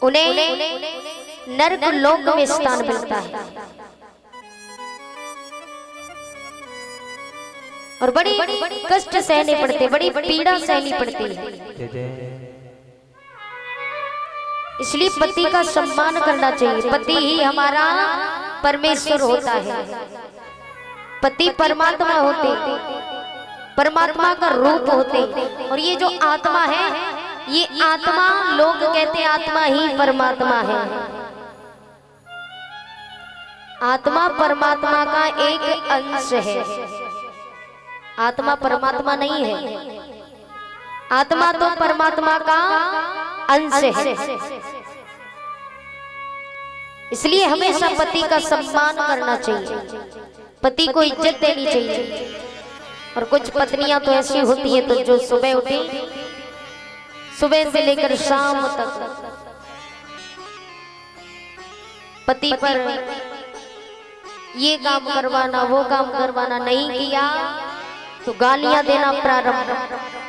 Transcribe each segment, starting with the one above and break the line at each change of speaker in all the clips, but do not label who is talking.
उन्हें नरक लोक में स्थान मिलता है और बड़ी कष्ट सहने पड़ते, बड़ी पीड़ा सहनी पड़ती है। इसलिए पति का सम्मान करना चाहिए। पति ही हमारा परमेश्वर होता है। पति परमात्मा होते, परमात्मा का रूप होते। और ये जो आत्मा है, ये आत्मा लोग कहते आत्मा ही परमात्मा है। आत्मा परमात्मा का एक अंश है। आत्मा परमात्मा नहीं है, आत्मा तो परमात्मा का अंश है। इसलिए हमेशा पति का सम्मान करना चाहिए, पति को इज्जत देनी चाहिए। और कुछ पत्नियां तो ऐसी होती है तो जो सुबह उठी, सुबह से लेकर शाम तक पति पर ये काम करवाना, वो काम करवाना, नहीं किया तो गालियां देना प्रारंभ।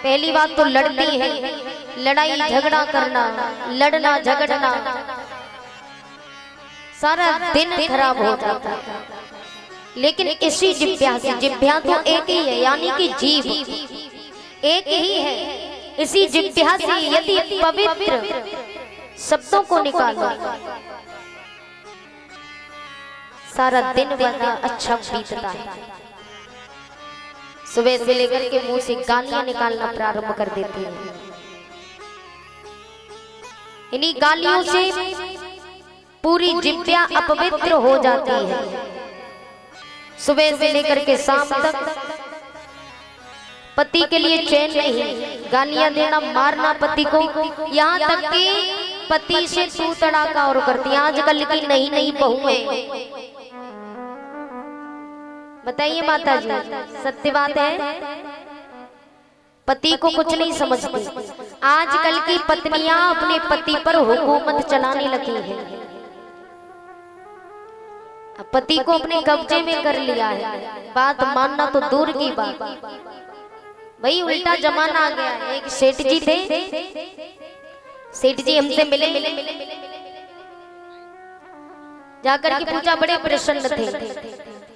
पहली बात तो लड़ती है, लड़ाई झगड़ा करना, लड़ना झगड़ना, सारा दिन खराब हो जाता है। लेकिन इसी जिह्वा से, जिह्वा तो एक ही है, यानी कि जीव एक ही है। इसी जिह्वा से यदि पवित्र शब्दों को निकालो, सारा दिन बड़ा अच्छा बीतता है। सुबह से लेकर के मुंह से गालियां निकालना प्रारंभ कर देती है। इन्हीं गालियों से पूरी जिह्वा अपवित्र हो जाती है। सुबह से लेकर के शाम तक पति के लिए चैन नहीं, गालियां देना, मारना पति को, यहाँ तक कि पति से तू तड़ाका और करती। आजकल की नई नई बहुएं, बताइए माता जी, सत्य बात है, पति को कुछ नहीं समझती। आजकल की पत्नियां अपने पति पर हुकूमत चलाने लगी हैं। पति को अपने कब्जे में कर लिया है, बात मानना तो दूर की बात। भाई उल्टा जमाना आ गया है। एक सेठ जी थे, सेठ जी हमसे मिले, जाकर के पूछा, बड़े प्रसन्न थे।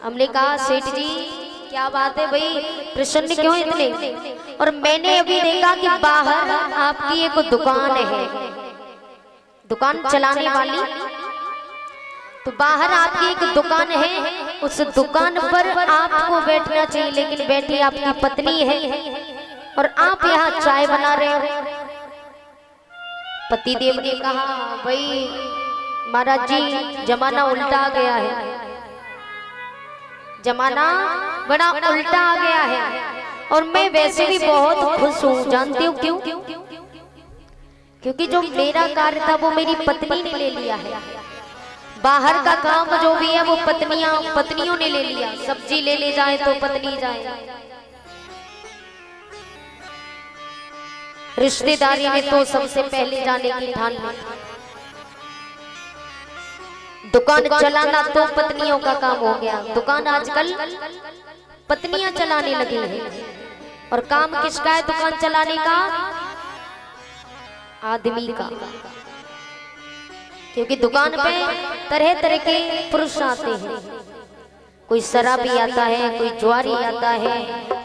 हमने कहा सेठ जी क्या बात है भाई, प्रसन्न क्यों इतने? और मैंने अभी देखा कि बाहर आपकी एक दुकान है, दुकान चलाने वाली, तो बाहर आपकी एक दुकान है, उस दुकान पर आपको बैठना चाहिए, लेकिन बैठी आपकी पत्नी है और आप यहाँ चाय बना रहे हो। पतिदेव ने कहा, भाई महाराज जी जमाना उल्टा आ गया है, जमाना बड़ा उल्टा आ गया है। और मैं वैसे भी बहुत खुश हूँ, जानती हूँ क्यों? क्योंकि जो मेरा कार्य था वो मेरी पत्नी ने ले लिया है। बाहर का काम जो भी है वो पत्नियों ने ले लिया। सब्जी ले जाए तो पत्नी जाए, रिश्तेदारी में तो सबसे पहले जाने की ठान ली, दुकान चलाना तो पत्नियों का काम हो गया। दुकान आजकल पत्नियां चलाने लगी हैं। और काम किसका है दुकान चलाने का? आदमी का। क्योंकि दुकान पे तरह तरह के पुरुष आते हैं, कोई शराबी आता है, कोई जुआरी आता है,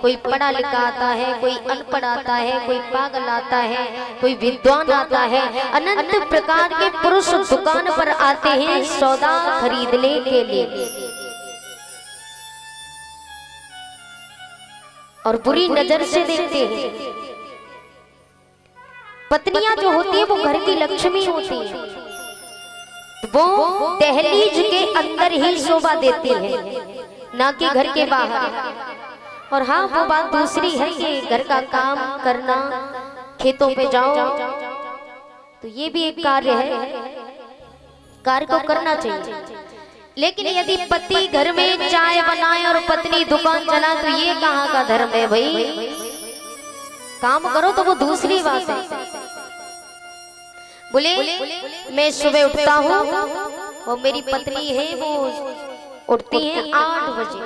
कोई पढ़ा लिखा आता है, कोई अनपढ़ आता है, कोई पागल आता है, कोई विद्वान आता है। अनंत प्रकार के पुरुष दुकान पर आते हैं सौदा खरीदने के लिए। और बुरी नजर से देखते हैं। पत्नियां जो होती है वो घर की लक्ष्मी होती है, वो दहलीज के अंदर ही शोभा देती है, ना कि घर के बाहर। और हाँ, वो बात दूसरी है कि घर का काम करना, खेतों पे जाओ, तो ये भी एक कार्य है, कार्य को करना चाहिए। लेकिन यदि पति घर में चाय बनाए और पत्नी दुकान चला, तो ये कहाँ का धर्म है भाई? काम करो तो वो दूसरी बात है। बोले मैं सुबह उठता हूँ और मेरी पत्नी है वो उठती है 8 बजे,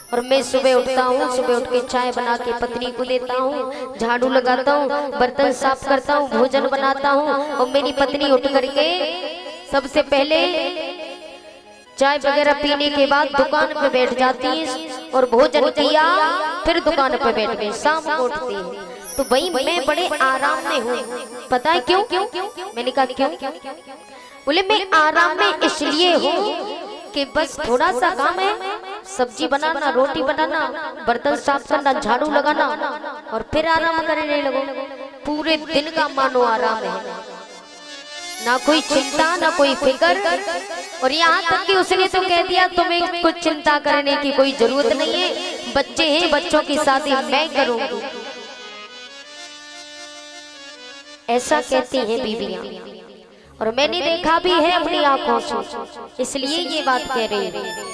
और मैं सुबह उठता हूँ, सुबह उठ के चाय बना के पत्नी को देता हूँ, झाड़ू लगाता हूँ, बर्तन साफ करता हूँ, भोजन बनाता हूँ। और मेरी पत्नी उठ करके सबसे पहले चाय वगैरह पीने के बाद दुकान पे बैठ जाती है और भोजन किया फिर दुकान पे बैठ गई, शाम को उठती है। तो भाई मैं बड़े आराम में हूँ। पता है क्यों? मैंने कहा क्यों? बोले मैं आराम में इसलिए हूँ कि बस थोड़ा सा काम है, सब्जी बनाना, रोटी बनाना, बर्तन साफ करना, झाड़ू लगाना और फिर आराम करने लगो। पूरे दिन का मानो आराम है, ना कोई चिंता ना कोई फिक्र। और यहाँ तक कि उसने तो कह दिया तुम्हें कुछ चिंता करने की कोई जरूरत नहीं है, बच्चे हैं, बच्चों की शादी मैं करूंगी। ऐसा कहती है बीवियां, और मैंने देखा भी है अपनी आंखों से, इसलिए ये बात कह रही है।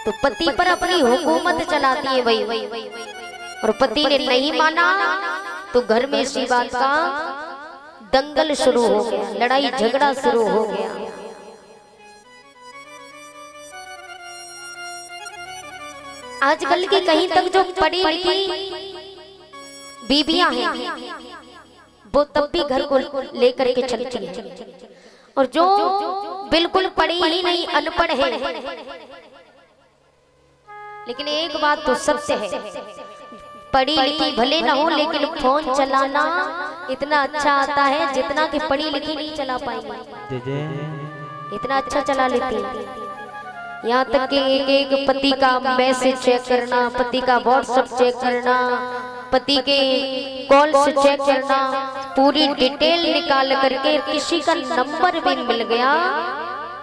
तो पति पर अपनी हुकूमत चलाती है वही, और पति ने नहीं माना तो घर में इसी बात का दंगल शुरू हो गया, लड़ाई झगड़ा शुरू हो गया। आजकल की कहीं तक जो पढ़ी लिखी बीबियां हैं वो तब भी घर को लेकर के चलती है, और जो बिल्कुल पढ़ी ही नहीं, अनपढ़ है। लेकिन एक बात तो सत्य है, पढ़ी लिखी भले ना हो लेकिन फोन चलाना इतना अच्छा आता है जितना कि पढ़ी लिखी नहीं चला पाएगी, इतना अच्छा चला लेती है। यहाँ तक कि एक पति का मैसेज चेक करना, पति का व्हाट्सएप चेक करना, पति के कॉल से चेक करना, पूरी डिटेल निकाल करके किसी का नंबर भी मिल गया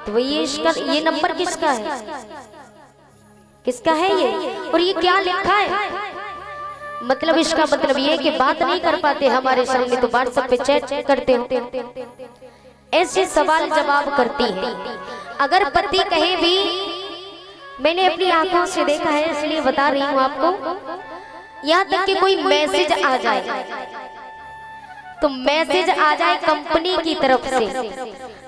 तो ये नंबर किसका है, किसका है ये, और ये क्या लिखा है। मतलब इसका मतलब ये कि बात नहीं कर पाते हमारे सामने तो व्हाट्सएप पे चैट करते हो। ऐसे सवाल जवाब करती है। अगर पति कहे भी, मैंने अपनी आंखों से देखा है इसलिए बता रही हूँ आपको, यहाँ तक कि कोई मैसेज आ जाए तो मैसेज आ जाए कंपनी की तरफ से,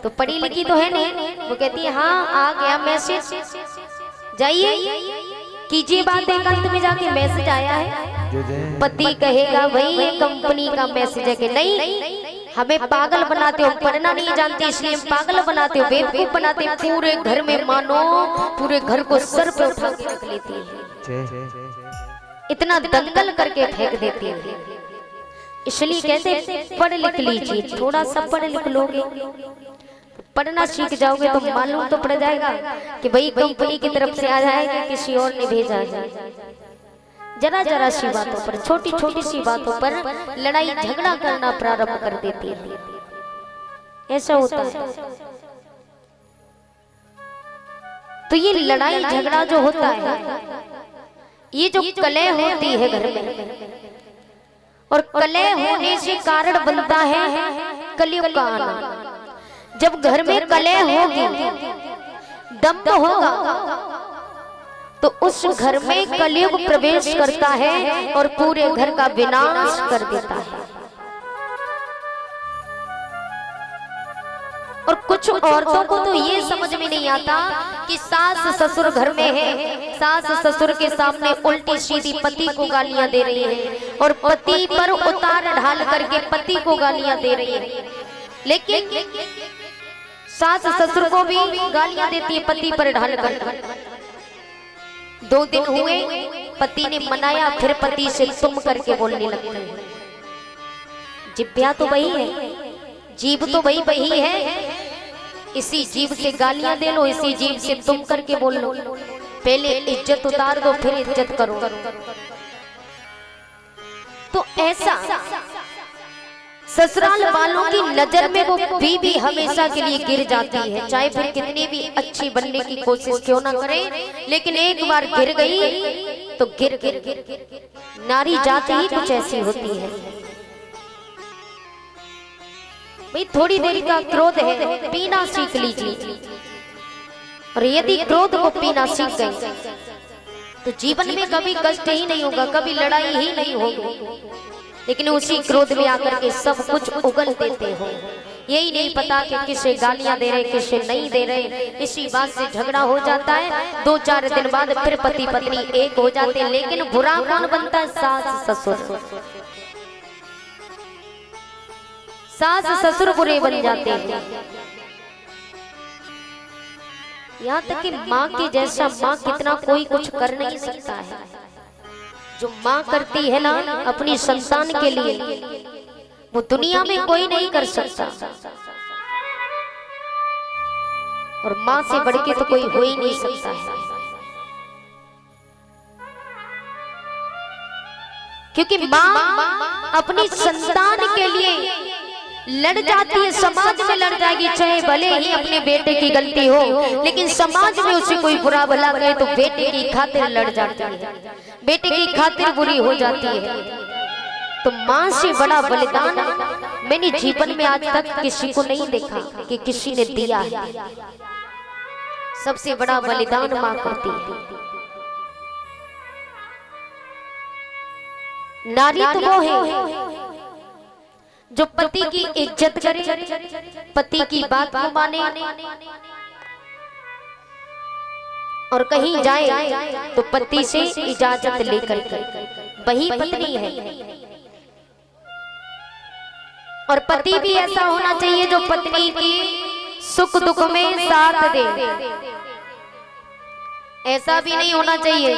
तो पढ़ी लिखी तो है नहीं, वो कहती है हाँ आ गया मैसेज, जाइए कीजिए बात, एक अंत में जाके मैसेज आया है। पति कहेगा भाई ये कंपनी का मैसेज है कि नहीं, हमें पागल बनाते हो, पढ़ना नहीं जानते इसलिए पागल बनाते हो, बेवकूफ बनाते हो। पूरे घर में मानो पूरे घर को सर पे उठा के रख लेती है, इतना दंगल करके फेंक देती है। इसलिए कहते पढ़ लिख लीजिए, थोड़ा सा पढ़ लिख लोगे, पढ़ना सीख जाओगे तो मालूम तो पड़ जाएगा कि भाई कंपनी की तरफ से आ जाएगा, किसी और ने भेजा है। जरा जरा सी बातों पर, छोटी छोटी सी बातों पर लड़ाई झगड़ा करना प्रारंभ कर देती है। ऐसा होता है। तो ये लड़ाई झगड़ा जो होता है, ये जो कलह होती है घर में, और कलह होने से कारण बनता है कलयुग का आना। जब घर में कलह होगी, दंभ होगा, तो उस घर में कलयुग प्रवेश करता है और पूरे घर का विनाश कर देता है। और कुछ औरतों को तो ये समझ में नहीं आता कि सास ससुर घर में है, सास ससुर के सामने उल्टी सीधी पति को गालियां दे रही है और पति पर उतार ढाल करके पति को गालियां दे रही है। लेकिन सास ससुर को भी गालियां देती है पति पर ढाल कर। 2 दिन हुए, पति ने मनाया, फिर पति से तुम करके बोलने लगते हैं। जिब्या तो वही है, जीभ तो वही है, इसी जीभ से गालियां दे लो, इसी जीभ से तुम करके बोल लो। पहले इज्जत उतार दो फिर इज्जत करो। तो ऐसा ससुराल वालों की नजर में वो बीवी हमेशा के लिए गिर जाती है, चाहे फिर कितनी भी अच्छी बनने की कोशिश क्यों ना करे, लेकिन एक बार गिर गई तो गिर। नारी जाति ही कुछ ऐसी होती है। भाई थोड़ी देर का क्रोध है, पीना सीख लीजिए, और यदि क्रोध को पीना सीख गए तो जीवन में कभी कष्ट ही नहीं होगा, कभी लड़ाई ही नहीं होगी। लेकिन उसी क्रोध में आकर के सब कुछ उगल देते हो। यही नहीं पता कि किसे गालियां दे रहे किसे नहीं दे रहे। इसी बात से झगड़ा हो जाता है, 2-4 दिन बाद फिर पति पत्नी एक हो जाते हैं। लेकिन बुरा कौन बनता है? सास ससुर। सास ससुर बुरे बन जाते हैं। यहाँ तक कि माँ के जैसा माँ कितना कोई कुछ कर नहीं सकता है। जो माँ करती है ना अपनी संतान के लिए, वो दुनिया में कोई नहीं कर सकता। और माँ से बढ़ के तो कोई हो ही नहीं सकता है। क्योंकि माँ अपनी संतान के लिए लड़ जाती है, समाज में लड़ जाएगी। चाहे भले ही अपने बेटे की गलती हो, लेकिन समाज में उसे कोई बुरा भला कहे तो बेटे की खातिर लड़ जाती है, बेटे की खातिर बुरी हो जाती है। तो माँ से बड़ा बलिदान मैंने जीवन में आज तक किसी को नहीं देखा कि किसी ने दिया है। सबसे बड़ा बलिदान माँ करती है। नारी तो वो है जो पति की इज्जत करे, पति की बात को माने, और कहीं जाए तो पति से इजाजत लेकर वही पत्नी है। और पति भी ऐसा होना चाहिए जो पत्नी की सुख दुख में साथ दे। ऐसा भी नहीं होना चाहिए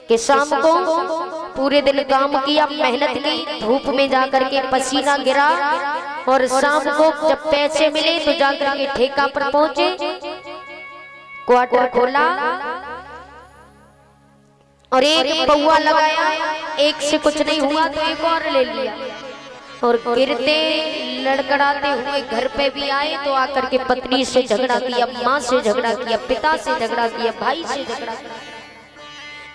कि शाम को पूरे दिन काम किया, मेहनत की, धूप में जाकर के पसीना गिरा, और शाम को जब पैसे मिले तो जाकर के ठेका पर पहुंचे, क्वार्टर खोला और एक पौआ लगाया, एक से कुछ नहीं हुआ तो एक और ले लिया, और गिरते लड़खड़ाते हुए घर पे भी आए तो आकर के पत्नी से झगड़ा किया, माँ से झगड़ा किया, पिता से झगड़ा किया, भाई से झगड़ा किया।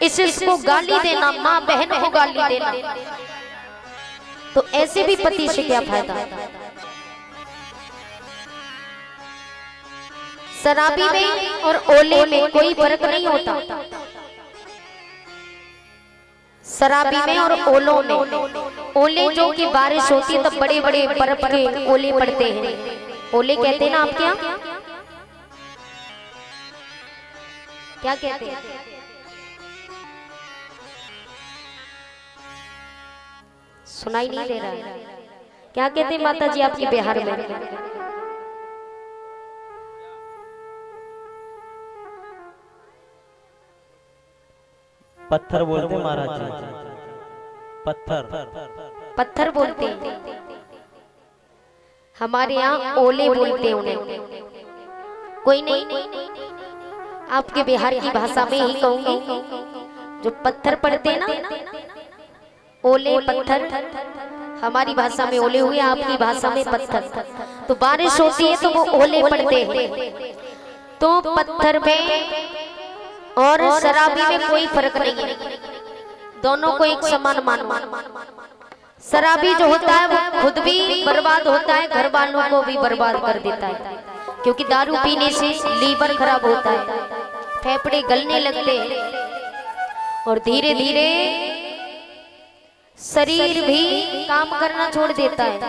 इसको गाली देना, माँ बहन को गाली देना, तो ऐसे भी पति से क्या फायदा? शराबी में और ओले में कोई फर्क नहीं होता। शराबी में और ओलों में, ओले जो कि बारिश होती है तब बड़े बड़े बर्फ के ओले पड़ते हैं, ओले कहते हैं ना आपके यहाँ? क्या कहते हैं? सुनाई नहीं दे रहा है। क्या कहते हैं माता जी आपके बिहार में?
पत्थर बोलते हैं महाराज जी, पत्थर
पत्थर बोलते हैं। हमारे यहाँ ओले बोलते हैं उन्हें। कोई नहीं, आपके बिहार की भाषा में ही कहूंगी। जो पत्थर पड़ते हैं ना, ओले पत्थर, हमारी भाषा में ओले हुए, आपकी भाषा में पत्थर। तो बारिश होती है तो वो ओले पड़ते हैं। तो पत्थर में और शराबी में कोई फर्क नहीं है, दोनों को एक समान मान। शराबी जो होता है वो खुद भी बर्बाद होता है, घर वालों को भी बर्बाद कर देता है। क्योंकि दारू पीने से लीवर खराब होता है, फेफड़े गलने लगते हैं, और धीरे धीरे शरीर भी काम करना छोड़ देता है।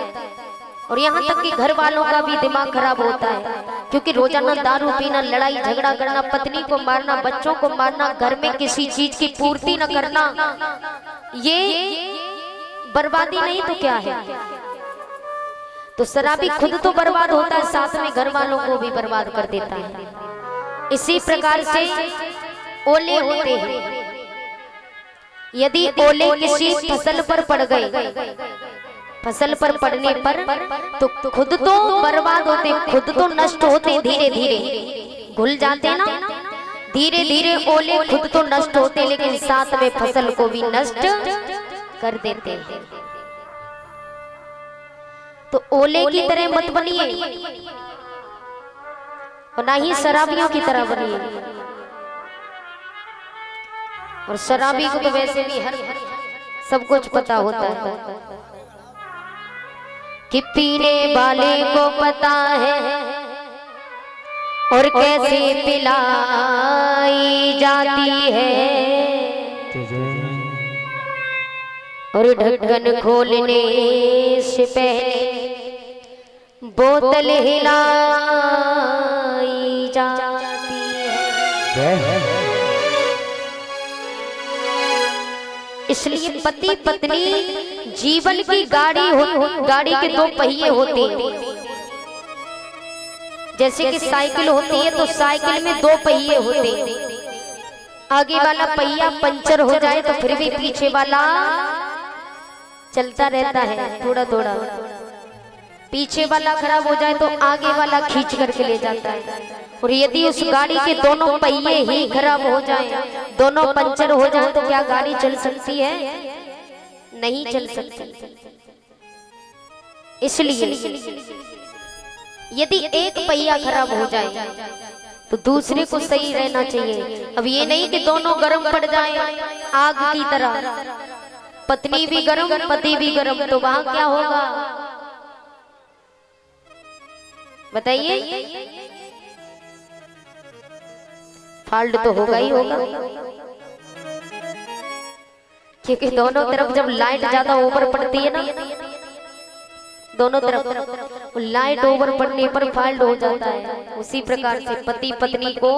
और यहाँ तक कि घर वालों का भी दिमाग खराब होता है, क्योंकि रोजाना दारू पीना, लड़ाई झगड़ा करना, पत्नी को मारना, बच्चों को मारना, घर में किसी चीज की पूर्ति न करना, ये बर्बादी नहीं तो क्या है? तो शराबी खुद तो बर्बाद होता है, साथ में घर वालों को भी बर्बाद कर देता है। इसी प्रकार से ओले होते हैं। यदि ओले किसी फसल पर पड़ गए, फसल पर पड़ने पर तो खुद तो बर्बाद होते, खुद तो नष्ट होते, धीरे धीरे घुल जाते ना, धीरे धीरे ओले खुद तो नष्ट होते, लेकिन साथ में फसल को भी नष्ट कर देते हैं। तो ओले की तरह मत बनिए और ना ही शराबियों की तरह बनिए। और शराबी को तो वैसे भी हर सब कुछ पता होता है कि पीने वाले को पता है और कैसे पिलाई जाती है, और ढक्कन खोलने से पहले बोतल हिलाई जाती है। इसलिए पति पत्नी जीवन की गाड़ी के दो पहिए होते हैं। जैसे कि साइकिल होती है तो साइकिल में दो पहिए होते हैं। आगे वाला पहिया पंचर हो जाए तो फिर भी पीछे वाला चलता रहता है थोड़ा थोड़ा। पीछे वाला खराब हो जाए तो आगे वाला खींच करके ले जाता है। और यदि उस गाड़ी के दोनों पहिए ही खराब हो जाए, दोनों पंचर हो जाए, तो क्या गाड़ी चल सकती है? नहीं चल सकती। इसलिए यदि एक पहिया खराब हो जाए तो दूसरे को सही रहना चाहिए। अब ये नहीं कि दोनों गर्म पड़ जाए आग की तरह, पत्नी भी गर्म पति भी गर्म, तो वहां क्या होगा बताइए? फाल्ट तो होगा ही होगा, क्योंकि दोनों तरफ जब लाइट ज्यादा ओवर पड़ती है ना, दोनों तरफ लाइट ओवर पड़ने पर फाल्ट हो जाता है। उसी प्रकार से पति पत्नी को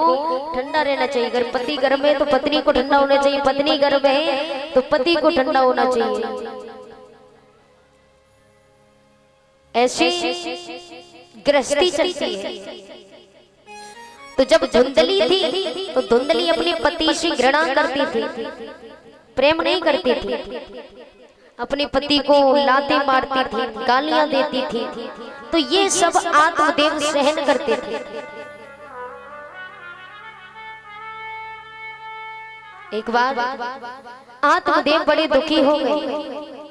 ठंडा रहना चाहिए। अगर पति गर्म है तो पत्नी को ठंडा होना चाहिए, पत्नी गर्म है तो पति को ठंडा होना चाहिए। ऐसे गृहस्थी चलती है। तो जब धुंधली थी तो धुंधली अपने पति से घृणा करती थी, प्रेम नहीं करती थी। अपने पति को लाते मारती थी, गालियां देती थी। तो ये सब आत्मदेव सहन करते थे। एक बार आत्मदेव बड़े दुखी हो गए।